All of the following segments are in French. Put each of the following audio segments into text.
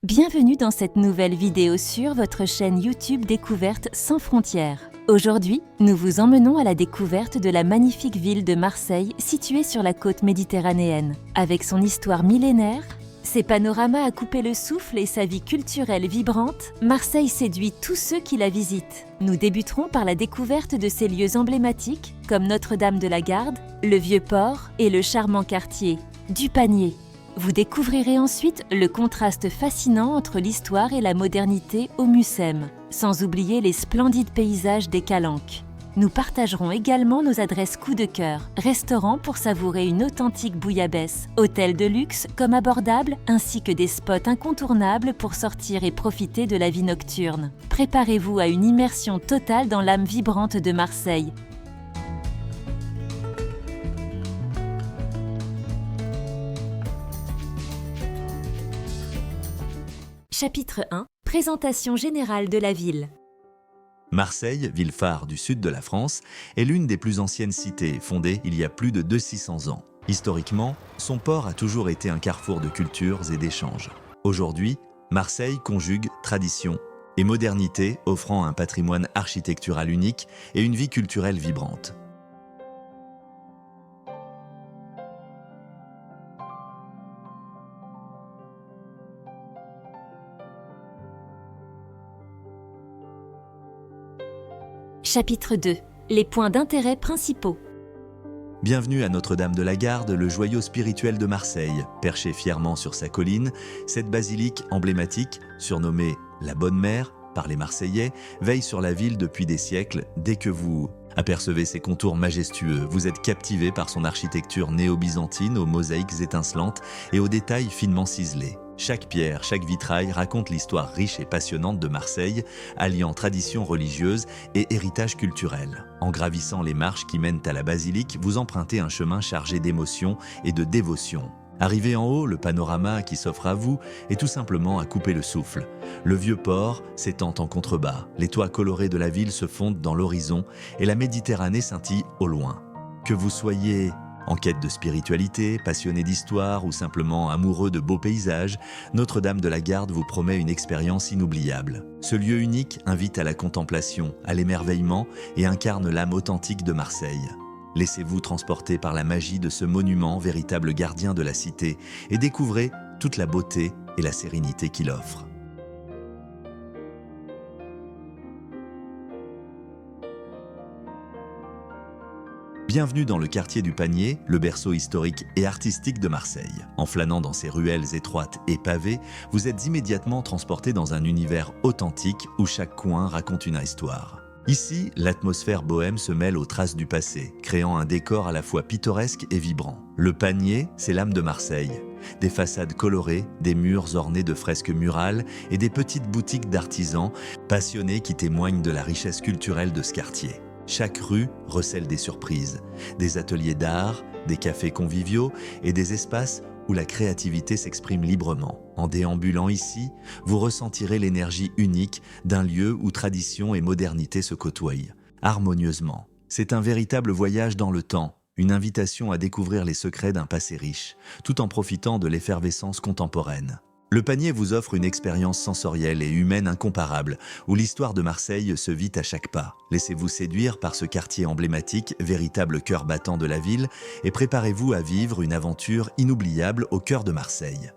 Bienvenue dans cette nouvelle vidéo sur votre chaîne YouTube Découverte sans frontières. Aujourd'hui, nous vous emmenons à la découverte de la magnifique ville de Marseille située sur la côte méditerranéenne. Avec son histoire millénaire, ses panoramas à couper le souffle et sa vie culturelle vibrante, Marseille séduit tous ceux qui la visitent. Nous débuterons par la découverte de ses lieux emblématiques comme Notre-Dame de la Garde, le Vieux-Port et le charmant quartier du Panier. Vous découvrirez ensuite le contraste fascinant entre l'histoire et la modernité au Mucem, sans oublier les splendides paysages des Calanques. Nous partagerons également nos adresses coup de cœur, restaurants pour savourer une authentique bouillabaisse, hôtels de luxe comme abordables, ainsi que des spots incontournables pour sortir et profiter de la vie nocturne. Préparez-vous à une immersion totale dans l'âme vibrante de Marseille. Chapitre 1. Présentation générale de la ville. Marseille, ville phare du sud de la France, est l'une des plus anciennes cités, fondée il y a plus de 2600 ans. Historiquement, son port a toujours été un carrefour de cultures et d'échanges. Aujourd'hui, Marseille conjugue tradition et modernité, offrant un patrimoine architectural unique et une vie culturelle vibrante. Chapitre 2. Les points d'intérêt principaux. Bienvenue à Notre-Dame de la Garde, le joyau spirituel de Marseille. Perché fièrement sur sa colline, cette basilique emblématique, surnommée la Bonne Mère par les Marseillais, veille sur la ville depuis des siècles. Dès que vous apercevez ses contours majestueux, vous êtes captivé par son architecture néo-byzantine aux mosaïques étincelantes et aux détails finement ciselés. Chaque pierre, chaque vitrail raconte l'histoire riche et passionnante de Marseille, alliant tradition religieuse et héritage culturel. En gravissant les marches qui mènent à la basilique, vous empruntez un chemin chargé d'émotion et de dévotion. Arrivé en haut, le panorama qui s'offre à vous est tout simplement à couper le souffle. Le Vieux-Port s'étend en contrebas, les toits colorés de la ville se fondent dans l'horizon et la Méditerranée scintille au loin. Que vous soyez en quête de spiritualité, passionné d'histoire ou simplement amoureux de beaux paysages, Notre-Dame de la Garde vous promet une expérience inoubliable. Ce lieu unique invite à la contemplation, à l'émerveillement et incarne l'âme authentique de Marseille. Laissez-vous transporter par la magie de ce monument, véritable gardien de la cité, et découvrez toute la beauté et la sérénité qu'il offre. Bienvenue dans le quartier du Panier, le berceau historique et artistique de Marseille. En flânant dans ces ruelles étroites et pavées, vous êtes immédiatement transporté dans un univers authentique où chaque coin raconte une histoire. Ici, l'atmosphère bohème se mêle aux traces du passé, créant un décor à la fois pittoresque et vibrant. Le Panier, c'est l'âme de Marseille. Des façades colorées, des murs ornés de fresques murales et des petites boutiques d'artisans passionnés qui témoignent de la richesse culturelle de ce quartier. Chaque rue recèle des surprises, des ateliers d'art, des cafés conviviaux et des espaces où la créativité s'exprime librement. En déambulant ici, vous ressentirez l'énergie unique d'un lieu où tradition et modernité se côtoient, harmonieusement. C'est un véritable voyage dans le temps, une invitation à découvrir les secrets d'un passé riche, tout en profitant de l'effervescence contemporaine. Le Panier vous offre une expérience sensorielle et humaine incomparable, où l'histoire de Marseille se vit à chaque pas. Laissez-vous séduire par ce quartier emblématique, véritable cœur battant de la ville, et préparez-vous à vivre une aventure inoubliable au cœur de Marseille.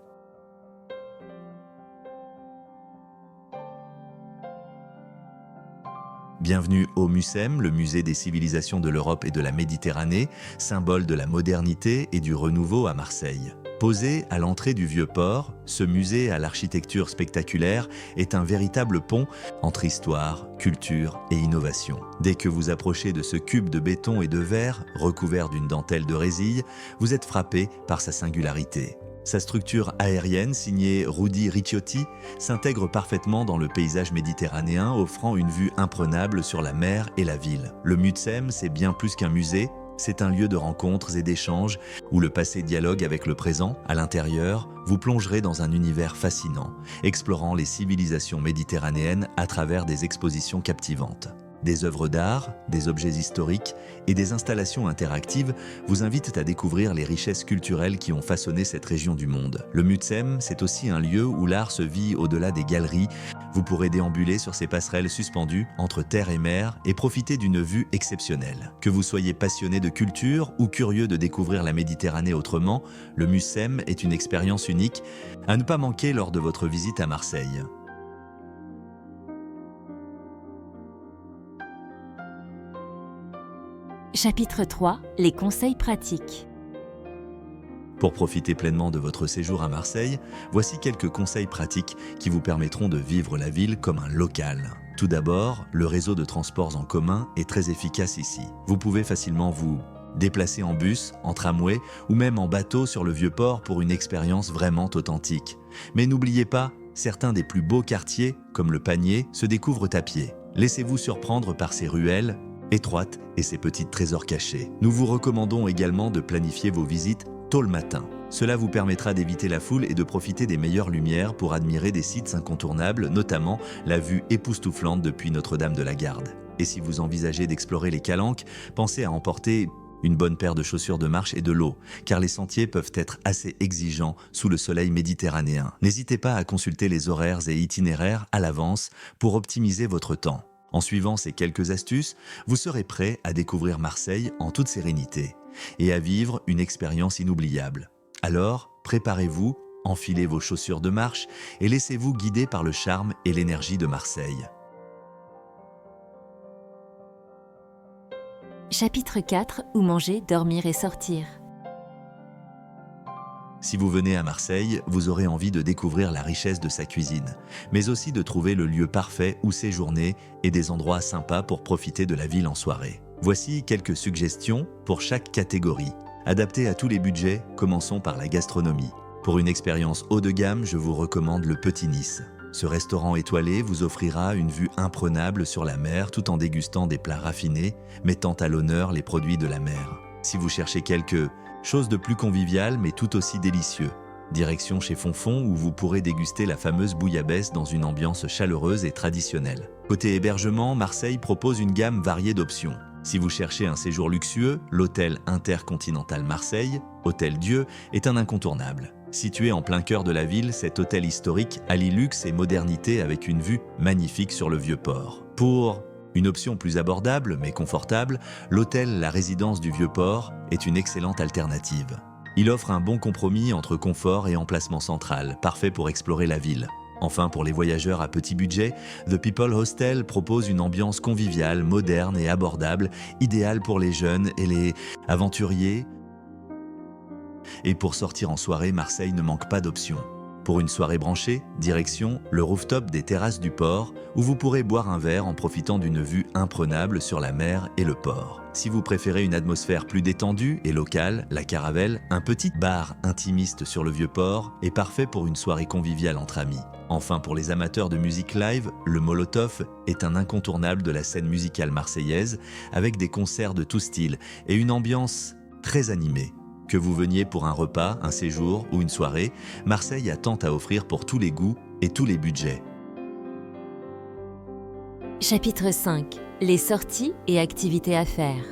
Bienvenue au Mucem, le musée des civilisations de l'Europe et de la Méditerranée, symbole de la modernité et du renouveau à Marseille. Posé à l'entrée du Vieux-Port, ce musée à l'architecture spectaculaire est un véritable pont entre histoire, culture et innovation. Dès que vous approchez de ce cube de béton et de verre, recouvert d'une dentelle de résille, vous êtes frappé par sa singularité. Sa structure aérienne, signée Rudi Ricciotti, s'intègre parfaitement dans le paysage méditerranéen, offrant une vue imprenable sur la mer et la ville. Le Mucem, c'est bien plus qu'un musée. C'est un lieu de rencontres et d'échanges où le passé dialogue avec le présent. À l'intérieur, vous plongerez dans un univers fascinant, explorant les civilisations méditerranéennes à travers des expositions captivantes. des œuvres d'art, des objets historiques et des installations interactives vous invitent à découvrir les richesses culturelles qui ont façonné cette région du monde. Le Mutsem, c'est aussi un lieu où l'art se vit au-delà des galeries. Vous pourrez déambuler sur ces passerelles suspendues entre terre et mer et profiter d'une vue exceptionnelle. Que vous soyez passionné de culture ou curieux de découvrir la Méditerranée autrement, le Mutsem est une expérience unique à ne pas manquer lors de votre visite à Marseille. Chapitre 3. Les conseils pratiques. Pour profiter pleinement de votre séjour à Marseille, voici quelques conseils pratiques qui vous permettront de vivre la ville comme un local. Tout d'abord, le réseau de transports en commun est très efficace ici. Vous pouvez facilement vous déplacer en bus, en tramway ou même en bateau sur le Vieux-Port pour une expérience vraiment authentique. Mais n'oubliez pas, certains des plus beaux quartiers, comme le Panier, se découvrent à pied. Laissez-vous surprendre par ces ruelles étroites et ses petites trésors cachés. Nous vous recommandons également de planifier vos visites tôt le matin. Cela vous permettra d'éviter la foule et de profiter des meilleures lumières pour admirer des sites incontournables, notamment la vue époustouflante depuis Notre-Dame de la Garde. Et si vous envisagez d'explorer les Calanques, pensez à emporter une bonne paire de chaussures de marche et de l'eau, car les sentiers peuvent être assez exigeants sous le soleil méditerranéen. N'hésitez pas à consulter les horaires et itinéraires à l'avance pour optimiser votre temps. En suivant ces quelques astuces, vous serez prêt à découvrir Marseille en toute sérénité et à vivre une expérience inoubliable. Alors, préparez-vous, enfilez vos chaussures de marche et laissez-vous guider par le charme et l'énergie de Marseille. Chapitre 4. Où manger, dormir et sortir. Si vous venez à Marseille, vous aurez envie de découvrir la richesse de sa cuisine, mais aussi de trouver le lieu parfait où séjourner et des endroits sympas pour profiter de la ville en soirée. Voici quelques suggestions pour chaque catégorie. Adaptées à tous les budgets, commençons par la gastronomie. Pour une expérience haut de gamme, je vous recommande le Petit Nice. Ce restaurant étoilé vous offrira une vue imprenable sur la mer tout en dégustant des plats raffinés, mettant à l'honneur les produits de la mer. Si vous cherchez quelque chose de plus convivial mais tout aussi délicieux, direction chez Fonfon où vous pourrez déguster la fameuse bouillabaisse dans une ambiance chaleureuse et traditionnelle. Côté hébergement, Marseille propose une gamme variée d'options. Si vous cherchez un séjour luxueux, l'hôtel Intercontinental Marseille, Hôtel Dieu, est un incontournable. Situé en plein cœur de la ville, cet hôtel historique allie luxe et modernité avec une vue magnifique sur le Vieux-Port. Pour une option plus abordable mais confortable, l'hôtel La Résidence du Vieux-Port est une excellente alternative. Il offre un bon compromis entre confort et emplacement central, parfait pour explorer la ville. Enfin, pour les voyageurs à petit budget, The People Hostel propose une ambiance conviviale, moderne et abordable, idéale pour les jeunes et les aventuriers. Et pour sortir en soirée, Marseille ne manque pas d'options. Pour une soirée branchée, direction le rooftop des terrasses du port, où vous pourrez boire un verre en profitant d'une vue imprenable sur la mer et le port. Si vous préférez une atmosphère plus détendue et locale, la Caravelle, un petit bar intimiste sur le Vieux-Port, est parfait pour une soirée conviviale entre amis. Enfin, pour les amateurs de musique live, le Molotov est un incontournable de la scène musicale marseillaise, avec des concerts de tout style et une ambiance très animée. Que vous veniez pour un repas, un séjour ou une soirée, Marseille a tant à offrir pour tous les goûts et tous les budgets. Chapitre 5. Les sorties et activités à faire.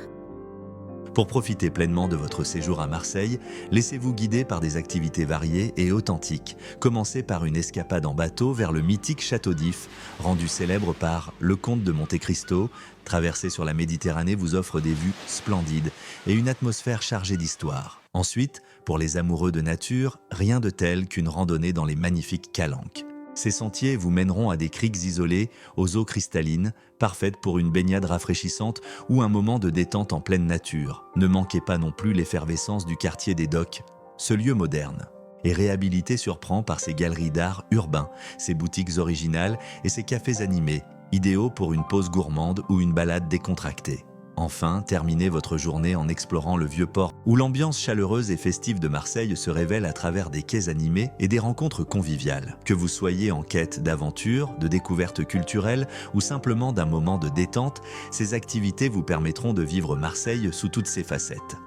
Pour profiter pleinement de votre séjour à Marseille, laissez-vous guider par des activités variées et authentiques. Commencez par une escapade en bateau vers le mythique Château d'If, rendu célèbre par le comte de Monte Cristo. Traverser sur la Méditerranée vous offre des vues splendides et une atmosphère chargée d'histoire. Ensuite, pour les amoureux de nature, rien de tel qu'une randonnée dans les magnifiques Calanques. Ces sentiers vous mèneront à des criques isolées, aux eaux cristallines, parfaites pour une baignade rafraîchissante ou un moment de détente en pleine nature. Ne manquez pas non plus l'effervescence du quartier des Docks. Ce lieu moderne et réhabilité surprend par ses galeries d'art urbain, ses boutiques originales et ses cafés animés, idéaux pour une pause gourmande ou une balade décontractée. Enfin, terminez votre journée en explorant le Vieux-Port, où l'ambiance chaleureuse et festive de Marseille se révèle à travers des quais animés et des rencontres conviviales. Que vous soyez en quête d'aventure, de découvertes culturelles ou simplement d'un moment de détente, ces activités vous permettront de vivre Marseille sous toutes ses facettes.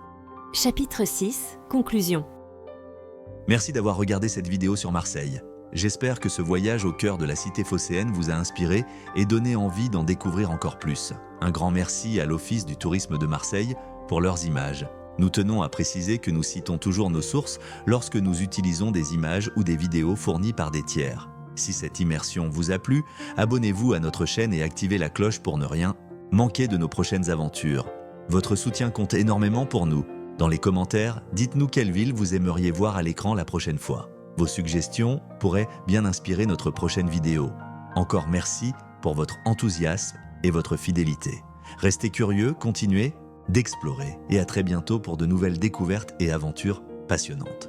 Chapitre 6. Conclusion. Merci d'avoir regardé cette vidéo sur Marseille. J'espère que ce voyage au cœur de la cité phocéenne vous a inspiré et donné envie d'en découvrir encore plus. Un grand merci à l'Office du tourisme de Marseille pour leurs images. Nous tenons à préciser que nous citons toujours nos sources lorsque nous utilisons des images ou des vidéos fournies par des tiers. Si cette immersion vous a plu, abonnez-vous à notre chaîne et activez la cloche pour ne rien manquer de nos prochaines aventures. Votre soutien compte énormément pour nous. Dans les commentaires, dites-nous quelle ville vous aimeriez voir à l'écran la prochaine fois. Vos suggestions pourraient bien inspirer notre prochaine vidéo. Encore merci pour votre enthousiasme et votre fidélité. Restez curieux, continuez d'explorer et à très bientôt pour de nouvelles découvertes et aventures passionnantes.